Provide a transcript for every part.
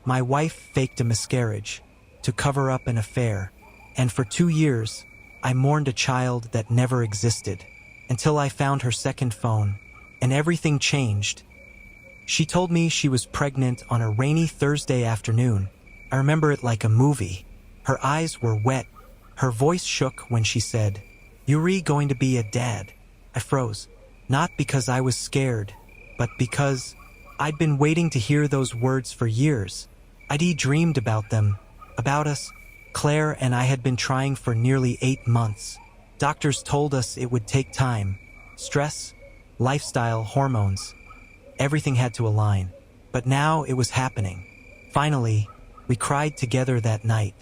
My wife faked a miscarriage to cover up an affair, and for 2 years, I mourned a child that never existed, until I found her second phone, and everything changed. She told me she was pregnant on a rainy Thursday afternoon. I remember it like a movie. Her eyes were wet. Her voice shook when she said, "Yuri going to be a dad." I froze, not because I was scared, but because I'd been waiting to hear those words for years. I'd dreamed about them, about us. Claire and I had been trying for nearly 8 months. Doctors told us it would take time. Stress, lifestyle, hormones. Everything had to align. But now it was happening. Finally, we cried together that night.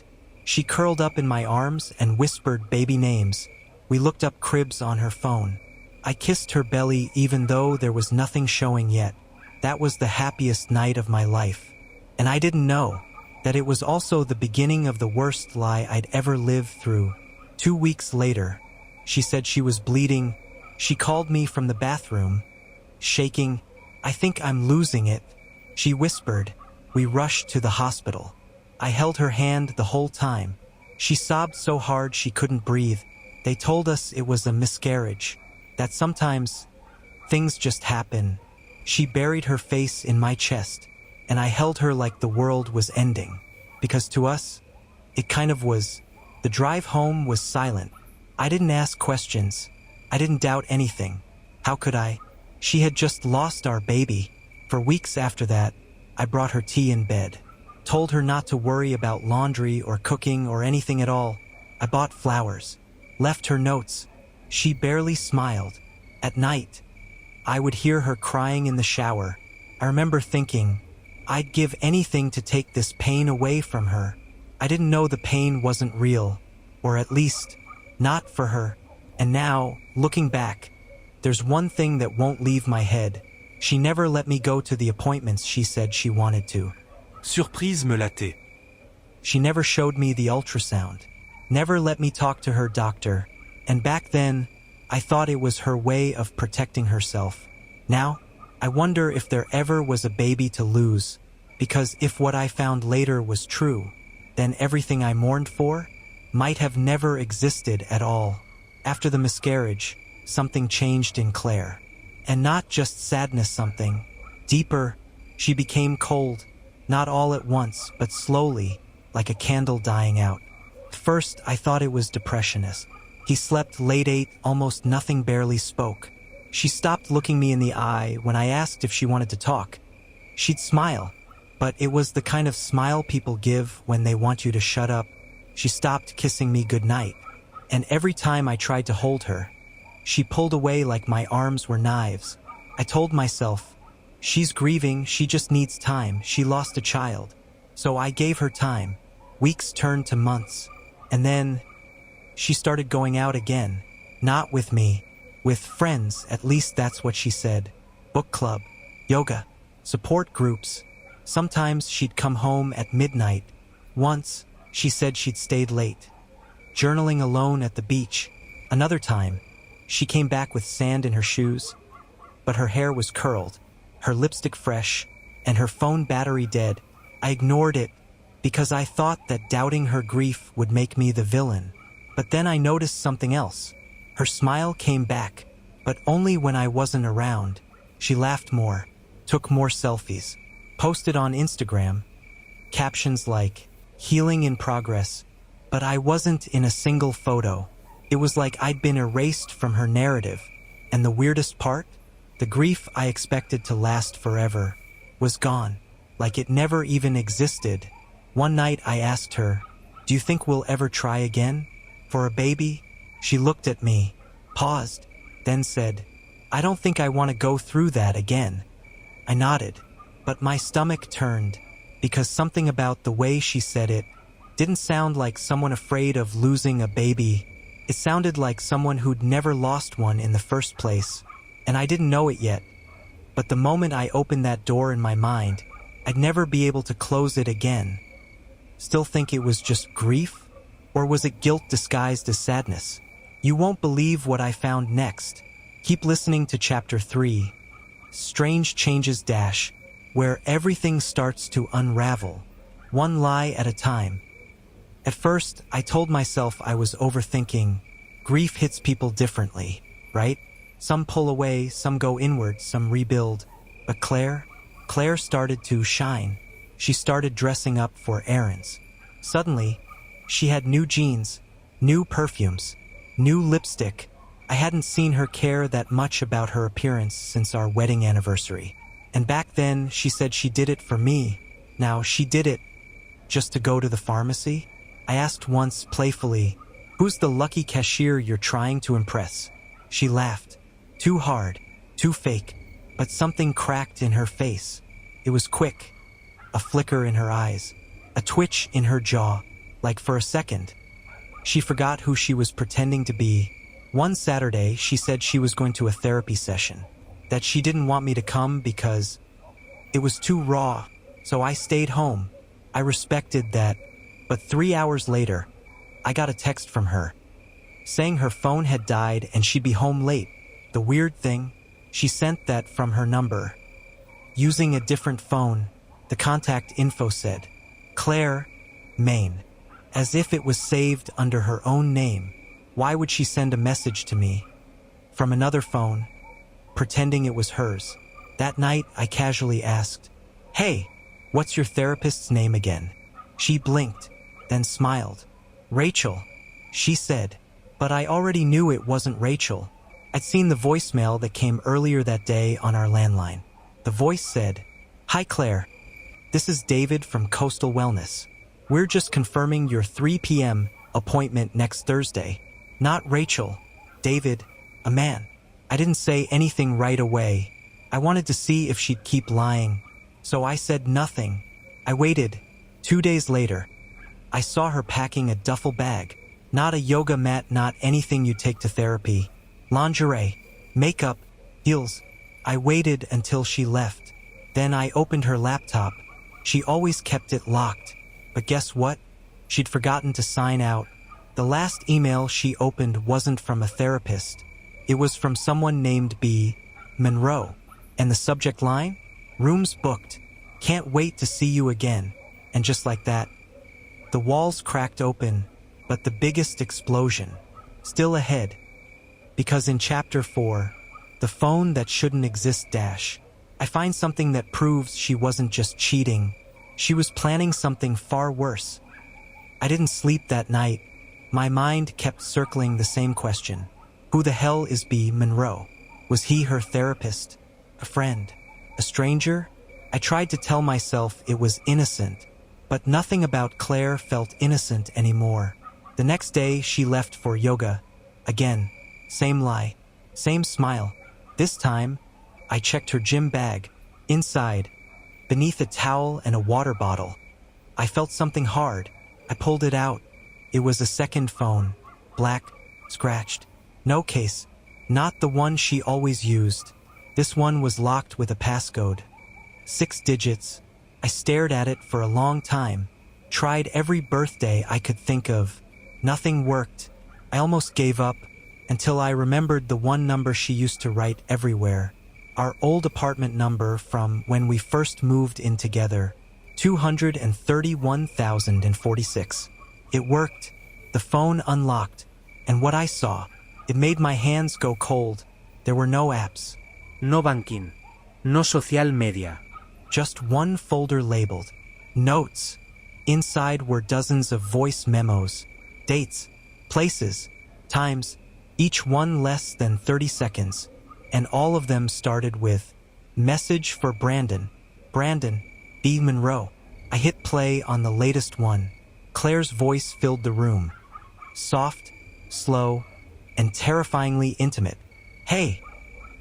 She curled up in my arms and whispered baby names. We looked up cribs on her phone. I kissed her belly even though there was nothing showing yet. That was the happiest night of my life. And I didn't know that it was also the beginning of the worst lie I'd ever lived through. 2 weeks later, she said she was bleeding. She called me from the bathroom, shaking. "I think I'm losing it," she whispered. We rushed to the hospital. I held her hand the whole time. She sobbed so hard she couldn't breathe. They told us it was a miscarriage, that sometimes things just happen. She buried her face in my chest, and I held her like the world was ending. Because to us, it kind of was. The drive home was silent. I didn't ask questions. I didn't doubt anything. How could I? She had just lost our baby. For weeks after that, I brought her tea in bed. Told her not to worry about laundry or cooking or anything at all. I bought flowers. Left her notes. She barely smiled. At night, I would hear her crying in the shower. I remember thinking, I'd give anything to take this pain away from her. I didn't know the pain wasn't real, or at least, not for her. And now, looking back, there's one thing that won't leave my head. She never let me go to the appointments she said she wanted to. Surprise me latte. She never showed me the ultrasound. Never let me talk to her doctor. And back then, I thought it was her way of protecting herself. Now, I wonder if there ever was a baby to lose, because if what I found later was true, then everything I mourned for might have never existed at all. After the miscarriage, something changed in Claire. And not just sadness, something deeper. She became cold, not all at once, but slowly, like a candle dying out. First, I thought it was depressionist. He slept late, ate almost nothing, barely spoke. She stopped looking me in the eye when I asked if she wanted to talk. She'd smile, but it was the kind of smile people give when they want you to shut up. She stopped kissing me goodnight, and every time I tried to hold her, she pulled away like my arms were knives. I told myself, she's grieving, she just needs time, she lost a child. So I gave her time. Weeks turned to months, and then she started going out again. Not with me, with friends, at least that's what she said. Book club, yoga, support groups. Sometimes she'd come home at midnight. Once, she said she'd stayed late, journaling alone at the beach. Another time, she came back with sand in her shoes, but her hair was curled, her lipstick fresh, and her phone battery dead. I ignored it because I thought that doubting her grief would make me the villain. But then I noticed something else. Her smile came back, but only when I wasn't around. She laughed more, took more selfies, posted on Instagram, captions like, "Healing in progress," but I wasn't in a single photo. It was like I'd been erased from her narrative. And the weirdest part? The grief I expected to last forever was gone, like it never even existed. One night I asked her, "Do you think we'll ever try again? For a baby?" She looked at me, paused, then said, "I don't think I want to go through that again." I nodded, but my stomach turned, because something about the way she said it didn't sound like someone afraid of losing a baby. It sounded like someone who'd never lost one in the first place, and I didn't know it yet. But the moment I opened that door in my mind, I'd never be able to close it again. Still think it was just grief? Or was it guilt disguised as sadness? You won't believe what I found next. Keep listening to Chapter 3, Strange Changes Dash, where everything starts to unravel. one lie at a time. At first, I told myself I was overthinking. Grief hits people differently, right? Some pull away, some go inward, some rebuild. But Claire started to shine. She started dressing up for errands. Suddenly, she had new jeans, new perfumes, new lipstick. I hadn't seen her care that much about her appearance since our wedding anniversary. And back then, she said she did it for me. Now, she did it just to go to the pharmacy? I asked once playfully, "Who's the lucky cashier you're trying to impress?" She laughed. Too hard, too fake, but something cracked in her face. It was quick. A flicker in her eyes, a twitch in her jaw, like for a second. She forgot who she was pretending to be. One Saturday, she said she was going to a therapy session, that she didn't want me to come because it was too raw, so I stayed home. I respected that, but 3 hours later, I got a text from her, saying her phone had died and she'd be home late. The weird thing, she sent that from her number. Using a different phone, the contact info said, Claire, Maine, as if it was saved under her own name. Why would she send a message to me from another phone, pretending it was hers? That night, I casually asked, "Hey, what's your therapist's name again?" She blinked, then smiled. "Rachel," she said, but I already knew it wasn't Rachel. I'd seen the voicemail that came earlier that day on our landline. The voice said, "Hi Claire, this is David from Coastal Wellness. We're just confirming your 3 p.m. appointment next Thursday." Not Rachel, David, a man. I didn't say anything right away. I wanted to see if she'd keep lying, so I said nothing. I waited. 2 days later, I saw her packing a duffel bag. Not a yoga mat, not anything you take to therapy. Lingerie, makeup, heels. I waited until she left. Then I opened her laptop. She always kept it locked. But guess what? She'd forgotten to sign out. The last email she opened wasn't from a therapist. It was from someone named B. Monroe. And the subject line? "Rooms booked. Can't wait to see you again." And just like that, the walls cracked open, but the biggest explosion still ahead. Because in Chapter 4, the phone that shouldn't exist I find something that proves she wasn't just cheating. She was planning something far worse. I didn't sleep that night. My mind kept circling the same question. Who the hell is B. Monroe? Was he her therapist? A friend? A stranger? I tried to tell myself it was innocent, but nothing about Claire felt innocent anymore. The next day, she left for yoga. Again, same lie, same smile. This time, I checked her gym bag. Inside, beneath a towel and a water bottle, I felt something hard. I pulled it out. It was a second phone, black, scratched. No case, not the one she always used. This one was locked with a passcode. 6 digits. I stared at it for a long time, tried every birthday I could think of. Nothing worked. I almost gave up until I remembered the one number she used to write everywhere. Our old apartment number from when we first moved in together. 231,046. It worked. The phone unlocked. And what I saw, it made my hands go cold. There were no apps. No banking. No social media. Just one folder labeled Notes. Inside were dozens of voice memos, dates, places, times, each one less than 30 seconds, and all of them started with Message for Brandon. Brandon, B. Monroe. I hit play on the latest one. Claire's voice filled the room. Soft, slow, and terrifyingly intimate. "Hey,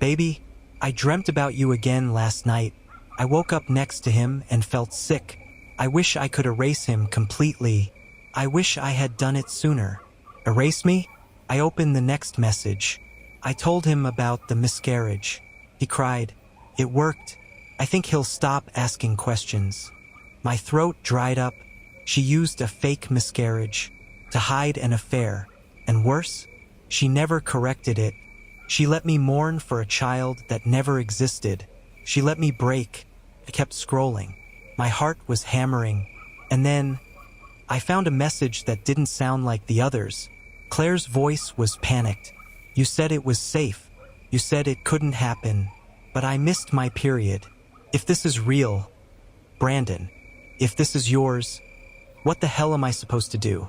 baby, I dreamt about you again last night. I woke up next to him and felt sick. I wish I could erase him completely. I wish I had done it sooner." Erase me? I opened the next message. I told him about the miscarriage. He cried. It worked. I think he'll stop asking questions. My throat dried up. She used a fake miscarriage to hide an affair. And worse, she never corrected it. She let me mourn for a child that never existed. She let me break. I kept scrolling. My heart was hammering. And then, I found a message that didn't sound like the others. Claire's voice was panicked. You said it was safe. You said it couldn't happen. But I missed my period. If this is real, Brandon, if this is yours, what the hell am I supposed to do?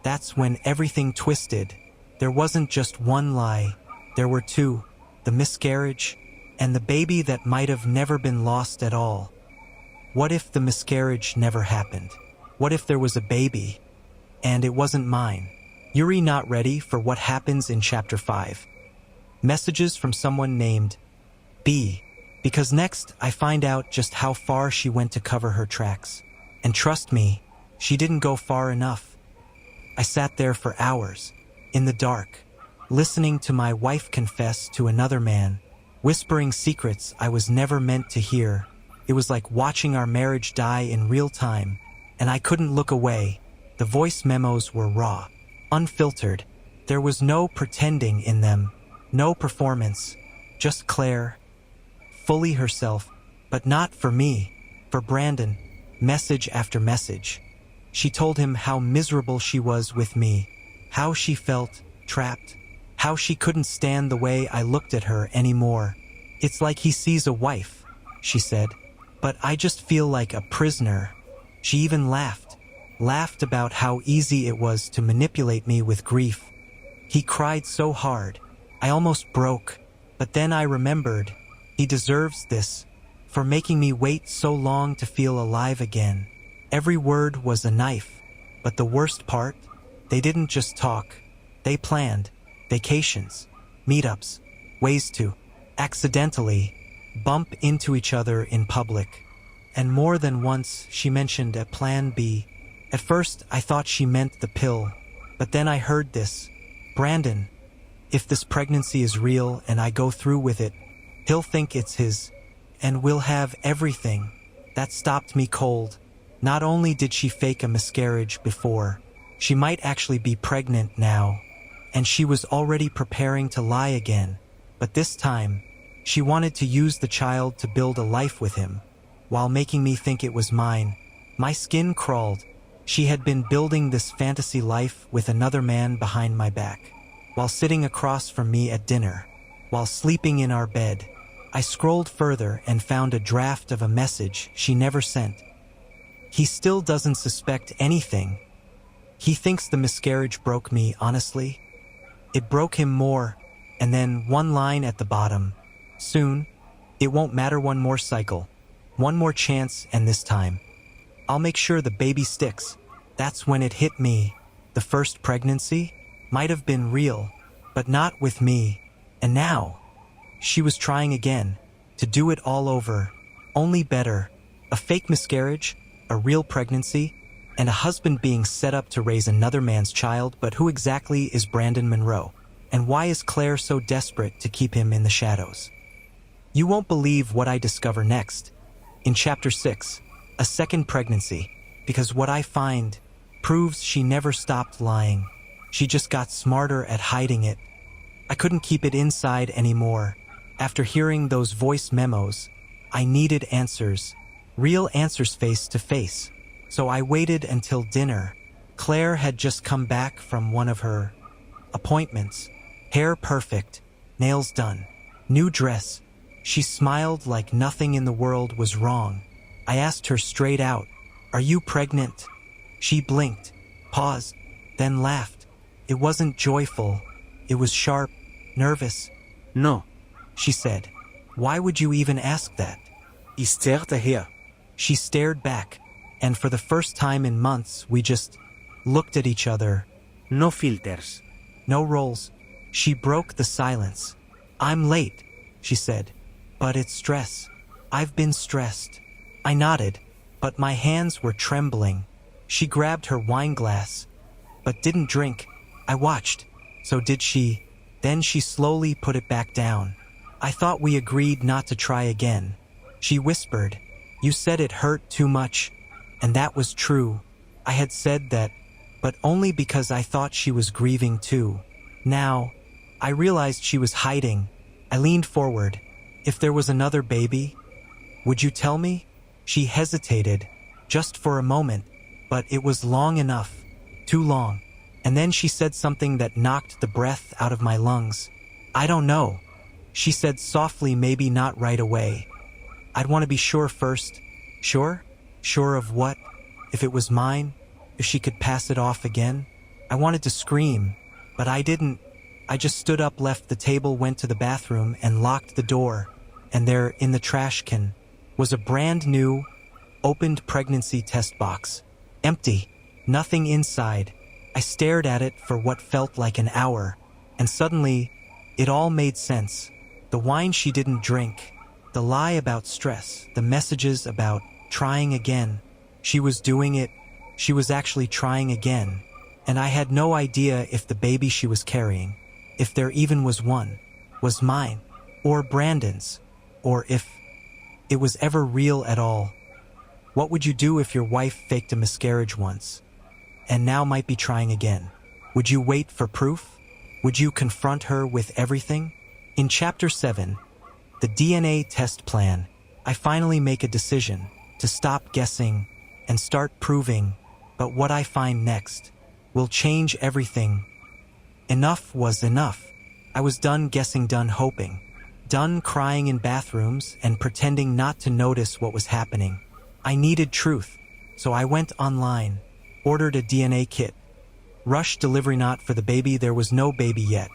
That's when everything twisted. There wasn't just one lie. There were two. The miscarriage and the baby that might have never been lost at all. What if the miscarriage never happened? What if there was a baby and it wasn't mine? Yuri not ready for what happens in chapter 5. Messages from someone named B. Because next I find out just how far she went to cover her tracks. And trust me, she didn't go far enough. I sat there for hours, in the dark, listening to my wife confess to another man, whispering secrets I was never meant to hear. It was like watching our marriage die in real time, and I couldn't look away. The voice memos were raw, unfiltered. There was no pretending in them, no performance, just Claire, fully herself, but not for me, for Brandon, message after message. She told him how miserable she was with me, how she felt trapped, how she couldn't stand the way I looked at her anymore. It's like he sees a wife, she said, but I just feel like a prisoner. She even laughed about how easy it was to manipulate me with grief. He cried so hard, I almost broke, but then I remembered, he deserves this, for making me wait so long to feel alive again. Every word was a knife, but the worst part, they didn't just talk, they planned vacations, meetups, ways to accidentally bump into each other in public. And more than once she mentioned a plan B. At first I thought she meant the pill, but then I heard this. Brandon, if this pregnancy is real and I go through with it, he'll think it's his, and we'll have everything. That stopped me cold. Not only did she fake a miscarriage before, she might actually be pregnant now, and she was already preparing to lie again. But this time, she wanted to use the child to build a life with him, while making me think it was mine. My skin crawled. She had been building this fantasy life with another man behind my back, while sitting across from me at dinner, while sleeping in our bed. I scrolled further and found a draft of a message she never sent. He still doesn't suspect anything. He thinks the miscarriage broke me, honestly. It broke him more, and then one line at the bottom. Soon, it won't matter, one more cycle, one more chance, and this time, I'll make sure the baby sticks. That's when it hit me. The first pregnancy might have been real, but not with me. And now, she was trying again, to do it all over, only better. A fake miscarriage, a real pregnancy, and a husband being set up to raise another man's child. But who exactly is Brandon Monroe? And why is Claire so desperate to keep him in the shadows? You won't believe what I discover next. In chapter 6, a second pregnancy, because what I find proves she never stopped lying. She just got smarter at hiding it. I couldn't keep it inside anymore. After hearing those voice memos, I needed answers, real answers face to face. So I waited until dinner. Claire had just come back from one of her appointments. Hair perfect, nails done, new dress. She smiled like nothing in the world was wrong. I asked her straight out, "Are you pregnant?" She blinked, paused, then laughed. It wasn't joyful. It was sharp, nervous. No, She said, "Why would you even ask that?" ich starte her. She stared back, and for the first time in months, we just looked at each other. No filters. No roles. She broke the silence. "I'm late," she said, "but it's stress. I've been stressed." I nodded, but my hands were trembling. She grabbed her wine glass, but didn't drink. I watched. So did she. Then she slowly put it back down. I thought we agreed not to try again. She whispered, "You said it hurt too much." And that was true. I had said that, but only because I thought she was grieving too. Now, I realized she was hiding. I leaned forward. "If there was another baby, would you tell me?" She hesitated, just for a moment, but it was long enough. Too long. And then she said something that knocked the breath out of my lungs. I don't know. She said softly, maybe not right away. I'd want to be sure first. Sure? Sure of what? If it was mine? If she could pass it off again? I wanted to scream, but I didn't. I just stood up, left the table, went to the bathroom, and locked the door. And there, in the trash can, was a brand new, opened pregnancy test box. Empty. Nothing inside. I stared at it for what felt like an hour, and suddenly, it all made sense. The wine she didn't drink, the lie about stress, the messages about trying again. She was doing it. She was actually trying again. And I had no idea if the baby she was carrying, if there even was one, was mine, or Brandon's, or if it was ever real at all. What would you do if your wife faked a miscarriage once, and now might be trying again? Would you wait for proof? Would you confront her with everything? In Chapter 7, the DNA test plan, I finally make a decision to stop guessing and start proving, but what I find next will change everything. Enough was enough. I was done guessing, done hoping, done crying in bathrooms and pretending not to notice what was happening. I needed truth, so I went online, ordered a DNA kit, rushed delivery. Not for the baby, there was no baby yet.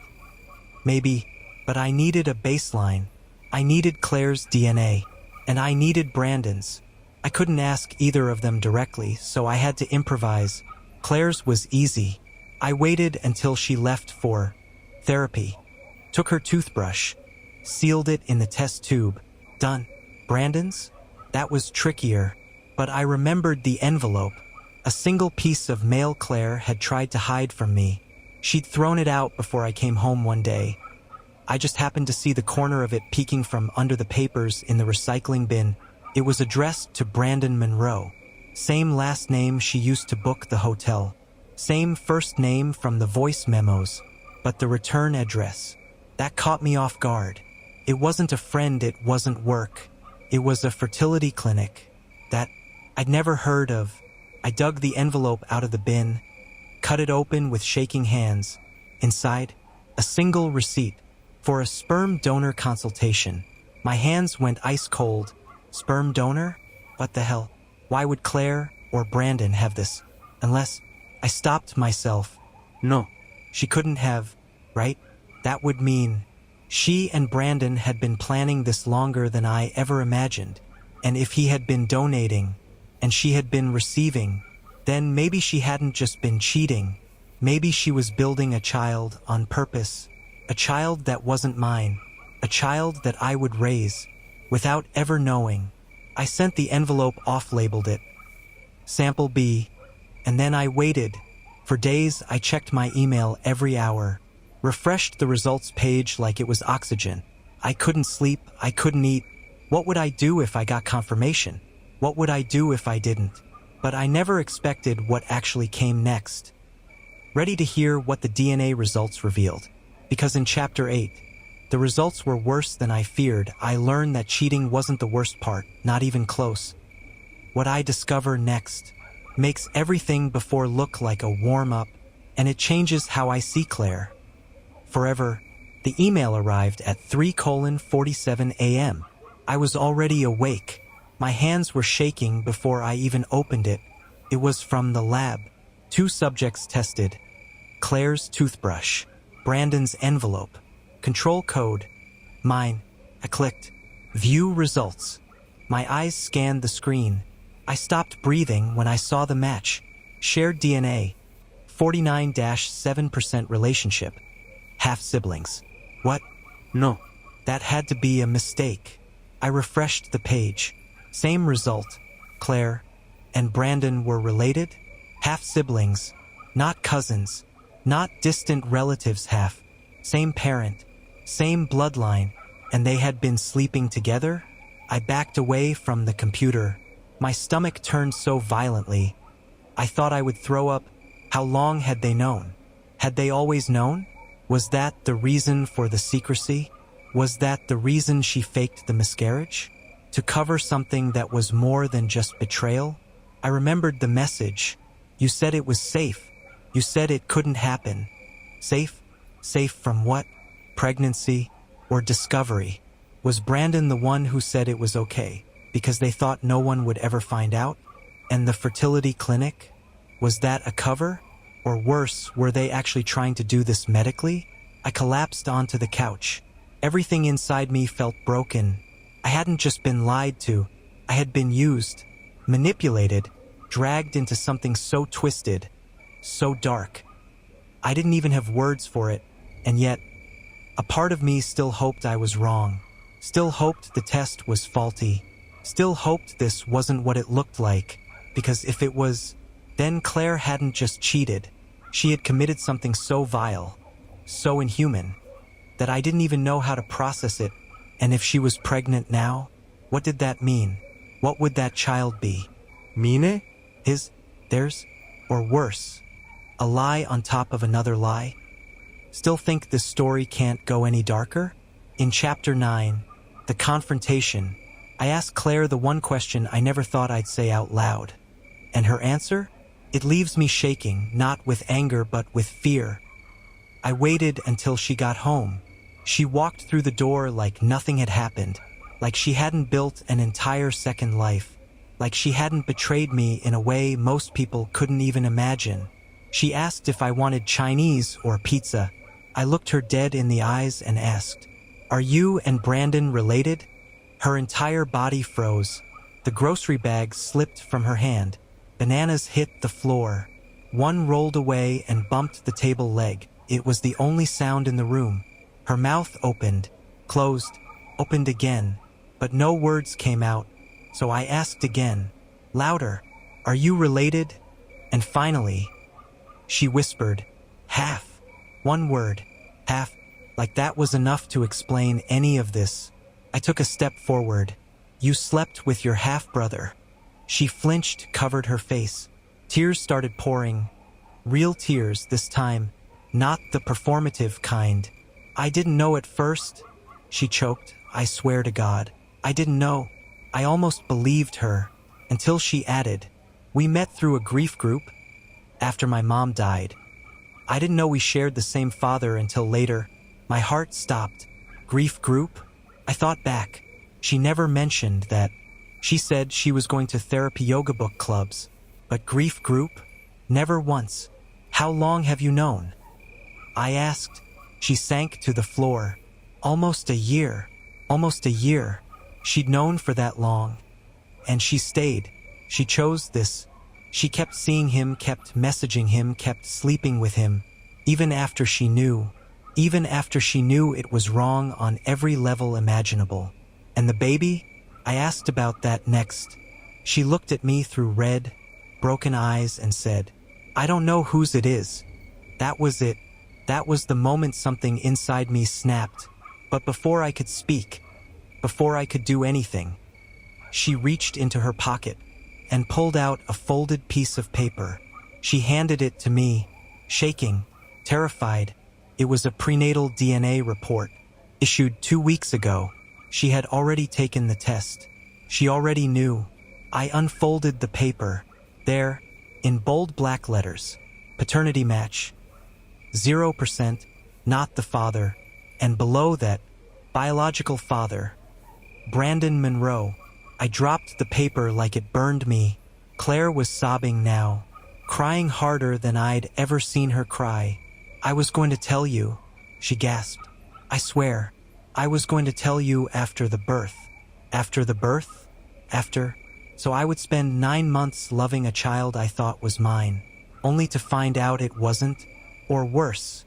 Maybe, but I needed a baseline. I needed Claire's DNA, and I needed Brandon's. I couldn't ask either of them directly, so I had to improvise. Claire's was easy. I waited until she left for therapy, took her toothbrush, sealed it in the test tube. Done. Brandon's? That was trickier, but I remembered the envelope. A single piece of mail Claire had tried to hide from me. She'd thrown it out before I came home one day. I just happened to see the corner of it peeking from under the papers in the recycling bin. It was addressed to Brandon Monroe. Same last name she used to book the hotel. Same first name from the voice memos. But the return address, that caught me off guard. It wasn't a friend, it wasn't work. It was a fertility clinic that I'd never heard of. I dug the envelope out of the bin, cut it open with shaking hands. Inside, a single receipt for a sperm donor consultation. My hands went ice cold. Sperm donor? What the hell? Why would Claire or Brandon have this? Unless I stopped myself. No. She couldn't have, right? That would mean she and Brandon had been planning this longer than I ever imagined. And if he had been donating, and she had been receiving, then maybe she hadn't just been cheating. Maybe she was building a child on purpose. A child that wasn't mine. A child that I would raise, without ever knowing. I sent the envelope off, labeled it Sample B, and then I waited. For days, I checked my email every hour, refreshed the results page like it was oxygen. I couldn't sleep, I couldn't eat. What would I do if I got confirmation? What would I do if I didn't? But I never expected what actually came next. Ready to hear what the DNA results revealed? Because in Chapter 8, the results were worse than I feared. I learned that cheating wasn't the worst part, not even close. What I discover next makes everything before look like a warm-up, and it changes how I see Claire. Forever, the email arrived at 3:47 a.m. I was already awake. My hands were shaking before I even opened it. It was from the lab. 2 subjects tested. Claire's toothbrush, Brandon's envelope, control code, mine. I clicked. View results. My eyes scanned the screen. I stopped breathing when I saw the match. Shared DNA. 49-7% relationship. Half siblings. What? No. That had to be a mistake. I refreshed the page. Same result. Claire and Brandon were related? Half siblings. Not cousins. Not distant relatives. Half. Same parent. Same bloodline. And they had been sleeping together? I backed away from the computer. My stomach turned so violently. I thought I would throw up. How long had they known? Had they always known? Was that the reason for the secrecy? Was that the reason she faked the miscarriage? To cover something that was more than just betrayal? I remembered the message. You said it was safe. You said it couldn't happen. Safe? Safe from what? Pregnancy? Or discovery? Was Brandon the one who said it was okay, because they thought no one would ever find out? And the fertility clinic? Was that a cover? Or worse, were they actually trying to do this medically? I collapsed onto the couch. Everything inside me felt broken. I hadn't just been lied to. I had been used, manipulated, dragged into something so twisted, so dark. I didn't even have words for it, and yet, a part of me still hoped I was wrong. Still hoped the test was faulty. Still hoped this wasn't what it looked like, because if it was, then Claire hadn't just cheated. She had committed something so vile, so inhuman, that I didn't even know how to process it. And if she was pregnant now, what did that mean? What would that child be? Mine? His, theirs, or worse, a lie on top of another lie? Still think this story can't go any darker? In Chapter 9, The Confrontation, I asked Claire the one question I never thought I'd say out loud. And her answer? It leaves me shaking, not with anger but with fear. I waited until she got home. She walked through the door like nothing had happened, like she hadn't built an entire second life, like she hadn't betrayed me in a way most people couldn't even imagine. She asked if I wanted Chinese or pizza. I looked her dead in the eyes and asked, "Are you and Brandon related?" Her entire body froze. The grocery bag slipped from her hand. Bananas hit the floor. One rolled away and bumped the table leg. It was the only sound in the room. Her mouth opened, closed, opened again, but no words came out. So I asked again, louder, "Are you related?" And finally, she whispered, "Half." One word, half, like that was enough to explain any of this. I took a step forward. "You slept with your half-brother." She flinched, covered her face. Tears started pouring. Real tears this time, not the performative kind. "I didn't know at first." She choked. "I swear to God, I didn't know." I almost believed her, until she added, "We met through a grief group after my mom died. I didn't know we shared the same father until later." My heart stopped. Grief group? I thought back. She never mentioned that. She said she was going to therapy yoga book clubs. But grief group? Never once. "How long have you known?" I asked. She sank to the floor. Almost a year. Almost a year. She'd known for that long. And she stayed. She chose this. She kept seeing him, kept messaging him, kept sleeping with him, even after she knew. Even after she knew it was wrong on every level imaginable. And the baby? I asked about that next. She looked at me through red, broken eyes and said, "I don't know whose it is." That was it. That was the moment something inside me snapped. But before I could speak, before I could do anything, she reached into her pocket and pulled out a folded piece of paper. She handed it to me, shaking, terrified. It was a prenatal DNA report, issued 2 weeks ago. She had already taken the test. She already knew. I unfolded the paper. There, in bold black letters, paternity match. 0%, not the father. And below that, biological father. Brandon Monroe. I dropped the paper like it burned me. Claire was sobbing now, crying harder than I'd ever seen her cry. "I was going to tell you," she gasped. "I swear, I was going to tell you after the birth." After the birth? After? So I would spend 9 months loving a child I thought was mine, only to find out it wasn't, or worse.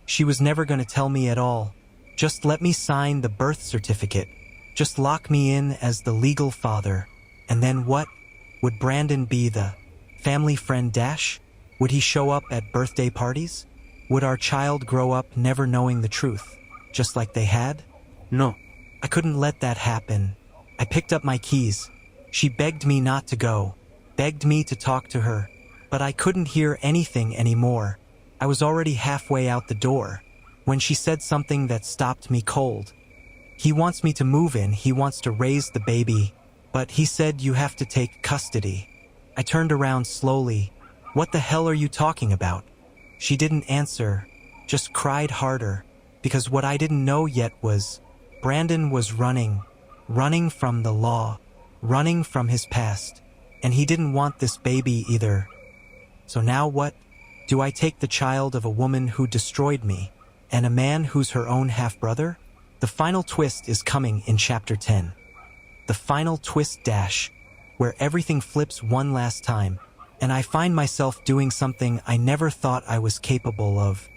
She was never going to tell me at all. Just let me sign the birth certificate. Just lock me in as the legal father. And then what? Would Brandon be the family friend dash? Would he show up at birthday parties? Would our child grow up never knowing the truth, just like they had? No. I couldn't let that happen. I picked up my keys. She begged me not to go, begged me to talk to her, but I couldn't hear anything anymore. I was already halfway out the door when she said something that stopped me cold. "He wants me to move in, he wants to raise the baby, but he said you have to take custody." I turned around slowly. What the hell are you talking about? She didn't answer, just cried harder, because what I didn't know yet was Brandon was running from the law, running from his past, and he didn't want this baby either. So now what? Do I take the child of a woman who destroyed me, and a man who's her own half-brother? The final twist is coming in Chapter 10. The final twist dash, where everything flips one last time, and I find myself doing something I never thought I was capable of.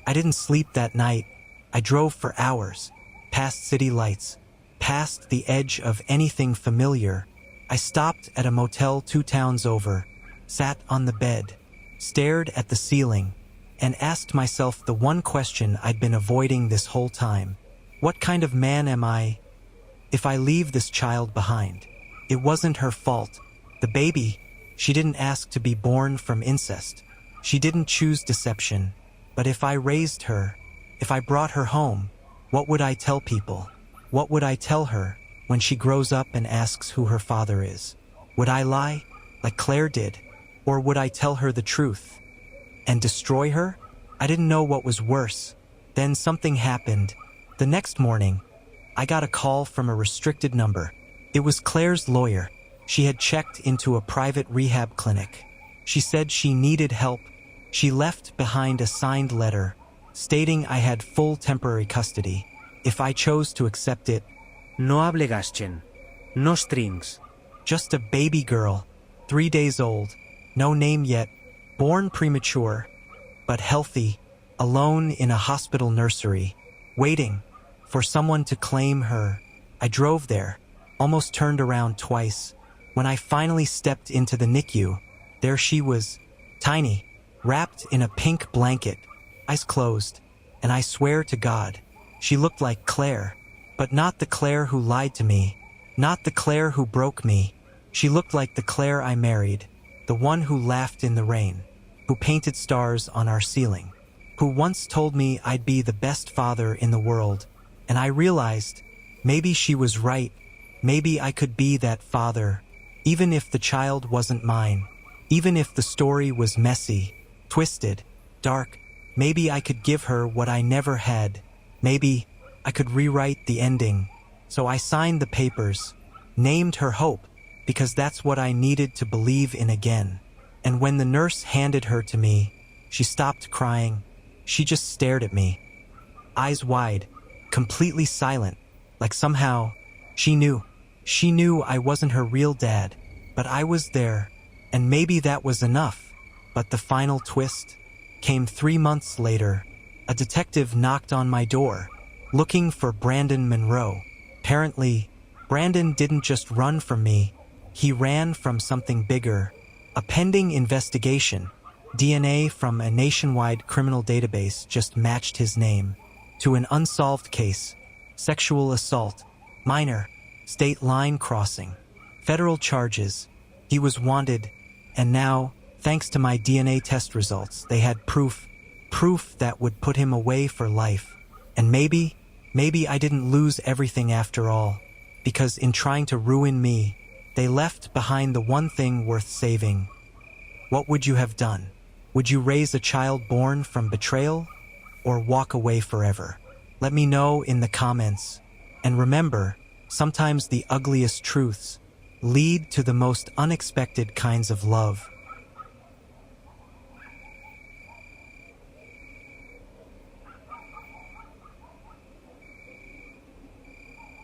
I didn't sleep that night. I drove for hours, past city lights, past the edge of anything familiar. I stopped at a motel 2 towns over, sat on the bed, stared at the ceiling, and asked myself the one question I'd been avoiding this whole time. What kind of man am I if I leave this child behind? It wasn't her fault. The baby, she didn't ask to be born from incest. She didn't choose deception. But if I raised her, if I brought her home, what would I tell people? What would I tell her when she grows up and asks who her father is? Would I lie, like Claire did? Or would I tell her the truth and destroy her? I didn't know what was worse. Then something happened. The next morning, I got a call from a restricted number. It was Claire's lawyer. She had checked into a private rehab clinic. She said she needed help. She left behind a signed letter stating I had full temporary custody if I chose to accept it. No hable gaschen. No strings. Just a baby girl, 3 days old, no name yet, born premature, but healthy, alone in a hospital nursery, waiting for someone to claim her. I drove there, almost turned around twice. When I finally stepped into the NICU, there she was, tiny, wrapped in a pink blanket, eyes closed, and I swear to God, she looked like Claire, but not the Claire who lied to me, not the Claire who broke me. She looked like the Claire I married, the one who laughed in the rain, who painted stars on our ceiling, who once told me I'd be the best father in the world. And I realized, maybe she was right. Maybe I could be that father, even if the child wasn't mine, even if the story was messy, twisted, dark. Maybe I could give her what I never had. Maybe I could rewrite the ending. So I signed the papers, named her Hope, because that's what I needed to believe in again. And when the nurse handed her to me, she stopped crying. She just stared at me, eyes wide, completely silent, like somehow she knew. She knew I wasn't her real dad, but I was there, and maybe that was enough. But the final twist came 3 months later. A detective knocked on my door, looking for Brandon Monroe. Apparently, Brandon didn't just run from me. He ran from something bigger, a pending investigation. DNA from a nationwide criminal database just matched his name to an unsolved case, sexual assault, minor, state line crossing, federal charges. He was wanted, and now, thanks to my DNA test results, they had proof that would put him away for life. And maybe I didn't lose everything after all, because in trying to ruin me, they left behind the one thing worth saving. What would you have done? Would you raise a child born from betrayal, or walk away forever? Let me know in the comments. And remember, sometimes the ugliest truths lead to the most unexpected kinds of love.